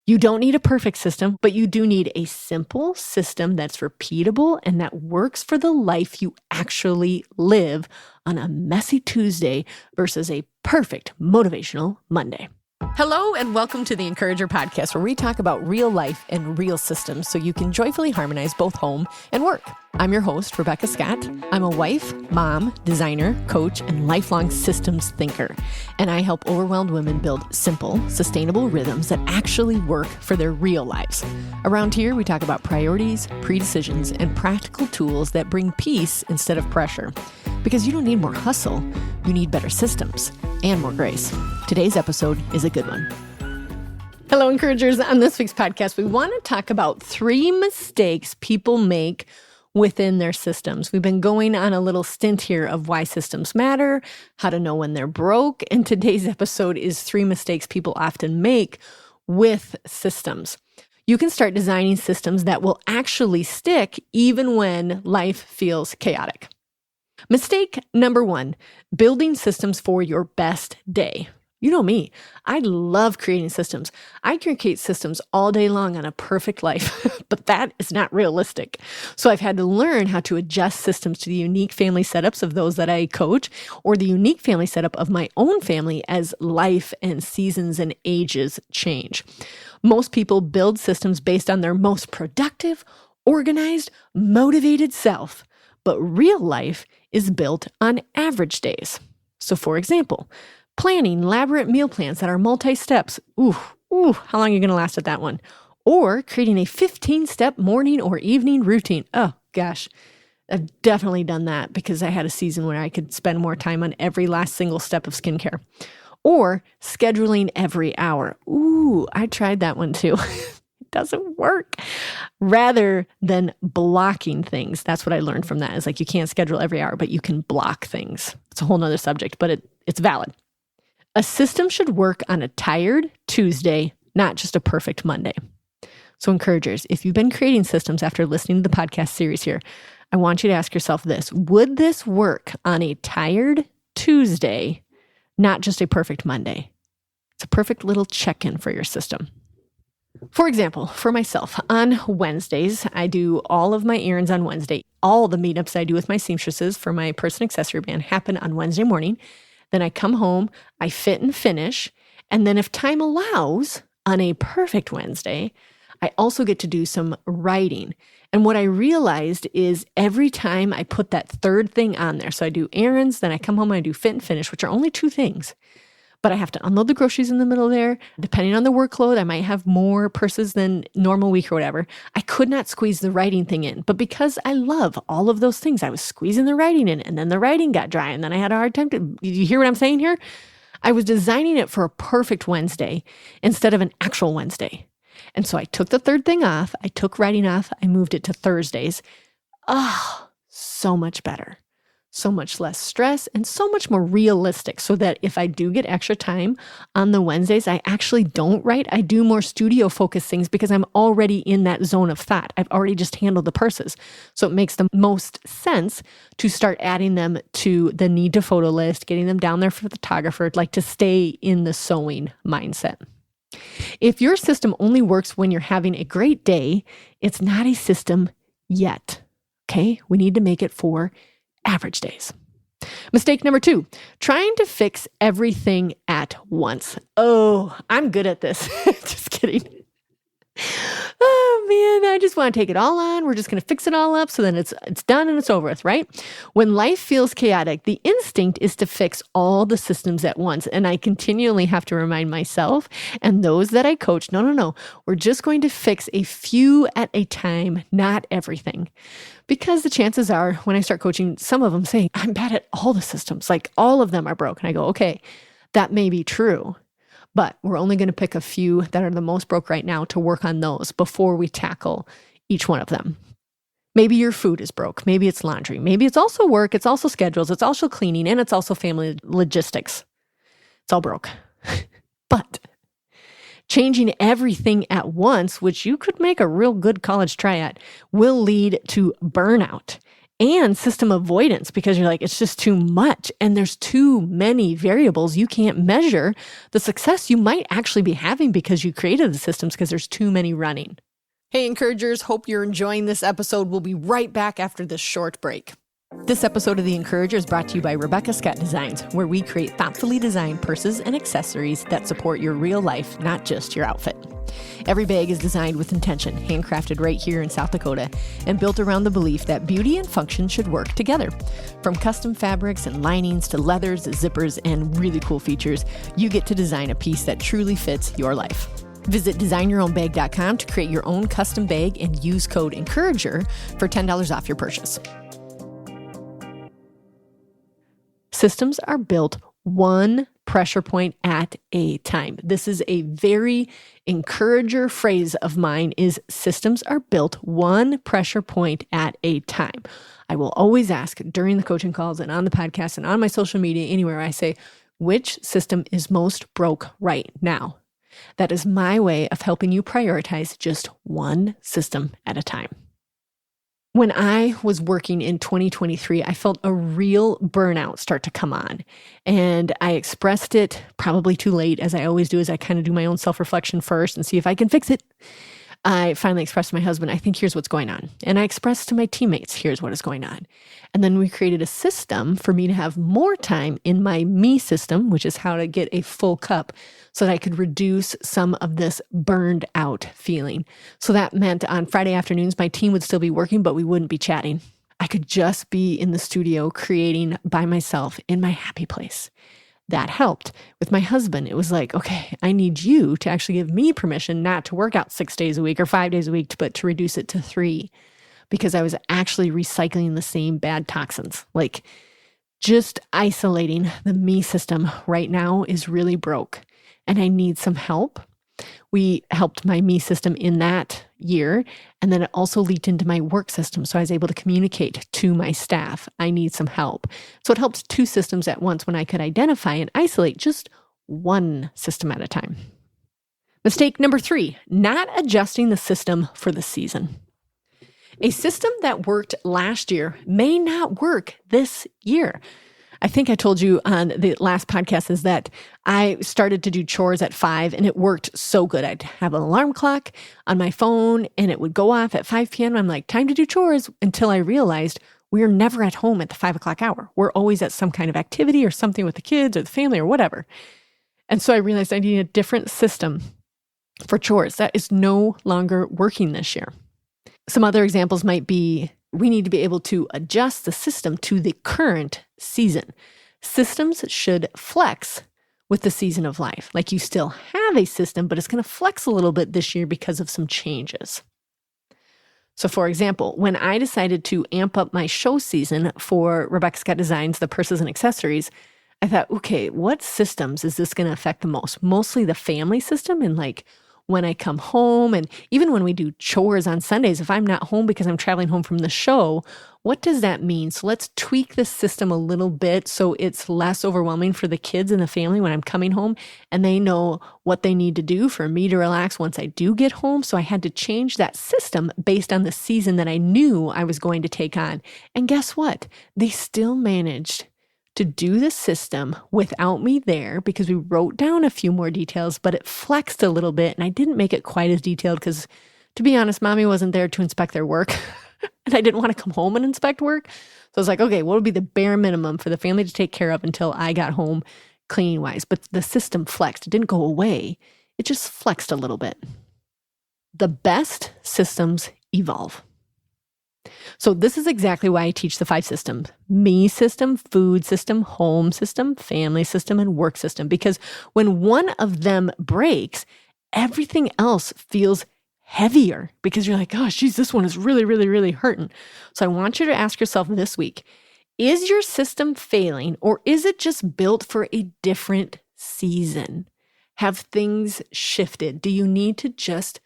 You don't need a perfect system, but you do need a simple system that's repeatable and that works for the life you actually live on a messy Tuesday versus a perfect motivational Monday. Hello and welcome to the Encourager Podcast, where we talk about real life and real systems so you can joyfully harmonize both home and work. I'm your host, Rebecca Scott. I'm a wife, mom, designer, coach, and lifelong systems thinker. And I help overwhelmed women build simple, sustainable rhythms that actually work for their real lives. Around here, we talk about priorities, pre-decisions, and practical tools that bring peace instead of pressure. Because you don't need more hustle, you need better systems and more grace. Today's episode is a good one. Hello, Encouragers. On this week's podcast, we want to talk about 3 mistakes people make within their systems. We've been going on a little stint here of why systems matter, how to know when they're broke, and today's episode is 3 mistakes people often make with systems. You can start designing systems that will actually stick even when life feels chaotic. Mistake number 1, building systems for your best day. You know me, I love creating systems. I can create systems all day long on a perfect life, but that is not realistic. So I've had to learn how to adjust systems to the unique family setups of those that I coach, or the unique family setup of my own family as life and seasons and ages change. Most people build systems based on their most productive, organized, motivated self, but real life is built on average days. So for example, planning elaborate meal plans that are multi-steps. How long are you going to last at that one? Or creating a 15-step morning or evening routine. Oh gosh, I've definitely done that because I had a season where I could spend more time on every last single step of skincare. Or scheduling every hour. I tried that one too. It doesn't work. Rather than blocking things. That's what I learned from that. Is like you can't schedule every hour, but you can block things. It's a whole nother subject, but it's valid. A system should work on a tired Tuesday, not just a perfect Monday. So Encouragers, if you've been creating systems after listening to the podcast series here, I want you to ask yourself this: would this work on a tired Tuesday, not just a perfect Monday? It's a perfect little check-in for your system. For example, for myself, on Wednesdays, I do all of my errands on Wednesday. All the meetups I do with my seamstresses for my person accessory band happen on Wednesday morning. Then I come home, I fit and finish, and then if time allows, on a perfect Wednesday, I also get to do some writing. And what I realized is every time I put that third thing on there, so I do errands, then I come home and I do fit and finish, which are only 2 things. But I have to unload the groceries in the middle there. Depending on the workload, I might have more purses than normal week or whatever. I could not squeeze the writing thing in. But because I love all of those things, I was squeezing the writing in, and then the writing got dry, and then I had a hard time to, you hear what I'm saying here? I was designing it for a perfect Wednesday instead of an actual Wednesday. And so I took the third thing off. I took writing off. I moved it to Thursdays. So much better. So much less stress and so much more realistic, so that if I do get extra time on the Wednesdays, I actually don't write. I do more studio focused things because I'm already in that zone of thought. I've already just handled the purses. So it makes the most sense to start adding them to the need to photo list, getting them down there for the photographer, like to stay in the sewing mindset. If your system only works when you're having a great day, it's not a system yet. Okay? We need to make it for average days. Mistake number 2, trying to fix everything at once. Oh, I'm good at this. Just kidding. Oh man, I just want to take it all on. We're just going to fix it all up so then it's done and it's over with, right? When life feels chaotic, the instinct is to fix all the systems at once. And I continually have to remind myself and those that I coach, no. We're just going to fix a few at a time, not everything. Because the chances are when I start coaching, some of them saying, I'm bad at all the systems, like all of them are broken. I go, okay, that may be true. But we're only going to pick a few that are the most broke right now to work on those before we tackle each one of them. Maybe your food is broke. Maybe it's laundry. Maybe it's also work. It's also schedules. It's also cleaning. And it's also family logistics. It's all broke. But changing everything at once, which you could make a real good college try at, will lead to burnout and system avoidance because you're like, it's just too much and there's too many variables. You can't measure the success you might actually be having because you created the systems because there's too many running. Hey, encouragers, hope you're enjoying this episode. We'll be right back after this short break. This episode of The Encourager is brought to you by Rebecca Scott Designs, where we create thoughtfully designed purses and accessories that support your real life, not just your outfit. Every bag is designed with intention, handcrafted right here in South Dakota, and built around the belief that beauty and function should work together. From custom fabrics and linings to leathers, zippers, and really cool features, you get to design a piece that truly fits your life. Visit designyourownbag.com to create your own custom bag and use code ENCOURAGER for $10 off your purchase. Systems are built one pressure point at a time. This is a very encourager phrase of mine is systems are built one pressure point at a time. I will always ask during the coaching calls and on the podcast and on my social media, anywhere I say, which system is most broke right now? That is my way of helping you prioritize just one system at a time. When I was working in 2023, I felt a real burnout start to come on. And I expressed it probably too late, as I always do, as I kind of do my own self-reflection first and see if I can fix it. I finally expressed to my husband, I think here's what's going on. And I expressed to my teammates, here's what is going on. And then we created a system for me to have more time in my me system, which is how to get a full cup so that I could reduce some of this burned out feeling. So that meant on Friday afternoons, my team would still be working, but we wouldn't be chatting. I could just be in the studio creating by myself in my happy place. That helped. With my husband, it was like, okay, I need you to actually give me permission not to work out 6 days a week or 5 days a week, but to reduce it to 3, because I was actually recycling the same bad toxins. Like just isolating the me system right now is really broke and I need some help. We helped my me system in that year. And then it also leaked into my work system. So I was able to communicate to my staff, I need some help. So it helped 2 systems at once when I could identify and isolate just one system at a time. Mistake number 3, not adjusting the system for the season. A system that worked last year may not work this year. I think I told you on the last podcast is that I started to do chores at 5 and it worked so good. I'd have an alarm clock on my phone and it would go off at 5 p.m. I'm like, time to do chores, until I realized we're never at home at the 5 o'clock hour. We're always at some kind of activity or something with the kids or the family or whatever. And so I realized I need a different system for chores. That is no longer working this year. Some other examples might be we need to be able to adjust the system to the current season. Systems should flex with the season of life. Like you still have a system, but it's going to flex a little bit this year because of some changes. So for example, when I decided to amp up my show season for Rebecca Scott Designs, the purses and accessories, I thought, okay, what systems is this going to affect the most? Mostly the family system and like when I come home and even when we do chores on Sundays, if I'm not home because I'm traveling home from the show, what does that mean? So let's tweak the system a little bit so it's less overwhelming for the kids and the family when I'm coming home and they know what they need to do for me to relax once I do get home. So I had to change that system based on the season that I knew I was going to take on. And guess what? They still managed to do the system without me there because we wrote down a few more details, but it flexed a little bit and I didn't make it quite as detailed because, to be honest, mommy wasn't there to inspect their work and I didn't want to come home and inspect work. So I was like, okay, what would be the bare minimum for the family to take care of until I got home cleaning wise? But the system flexed. It didn't go away. It just flexed a little bit. The best systems evolve. So this is exactly why I teach the 5 systems: me system, food system, home system, family system, and work system. Because when one of them breaks, everything else feels heavier because you're like, oh, geez, this one is really, really, really hurting. So I want you to ask yourself this week, is your system failing or is it just built for a different season? Have things shifted? Do you need to just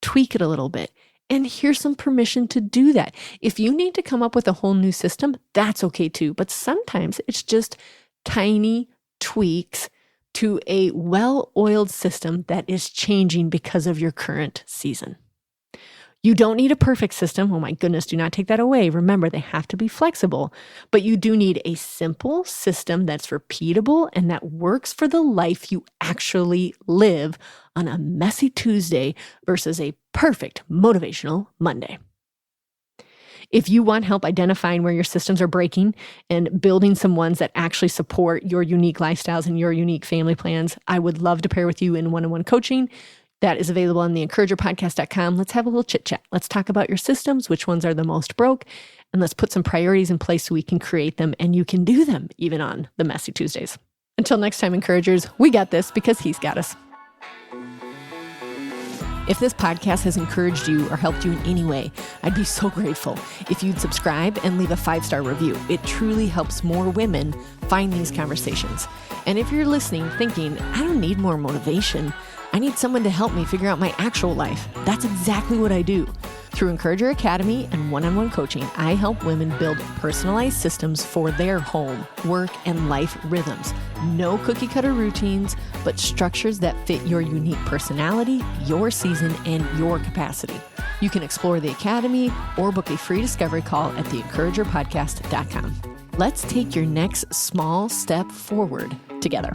tweak it a little bit? And here's some permission to do that. If you need to come up with a whole new system, that's okay too. But sometimes it's just tiny tweaks to a well-oiled system that is changing because of your current season. You don't need a perfect system. Oh my goodness, do not take that away. Remember, they have to be flexible, but you do need a simple system that's repeatable and that works for the life you actually live on a messy Tuesday versus a perfect motivational Monday. If you want help identifying where your systems are breaking and building some ones that actually support your unique lifestyles and your unique family plans, I would love to pair with you in one-on-one coaching. That is available on theencouragerpodcast.com. Let's have a little chit chat. Let's talk about your systems, which ones are the most broke, and let's put some priorities in place so we can create them and you can do them even on the messy Tuesdays. Until next time, encouragers, we got this because he's got us. If this podcast has encouraged you or helped you in any way, I'd be so grateful if you'd subscribe and leave a 5-star review. It truly helps more women find these conversations. And if you're listening thinking, I don't need more motivation, I need someone to help me figure out my actual life, that's exactly what I do. Through Encourager Academy and one-on-one coaching, I help women build personalized systems for their home, work, and life rhythms. No cookie-cutter routines, but structures that fit your unique personality, your season, and your capacity. You can explore the Academy or book a free discovery call at theencouragerpodcast.com. Let's take your next small step forward together.